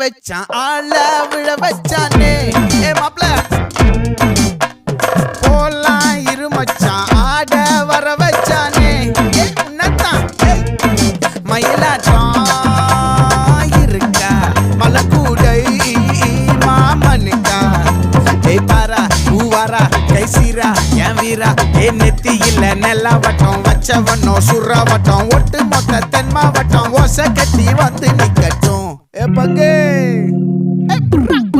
வச்சான் ஆள விழ வச்சானே மாப்ள போலாம் இருமச்சான் ஆட வர வச்சானே உன்னத்தான் மயிலாட்டம் இருக்கா மலக்கூடை மாமனுக்கா பாரா பூவாரா கைசீரா என் வீரா நெத்தி இல்ல நெல்லா வட்டம் வச்சவனோ சுறா வட்டம் ஒட்டு மொத்த தென் மாவட்டம் ஓசை கட்டி வந்து நிக்கட்டும் பங்கே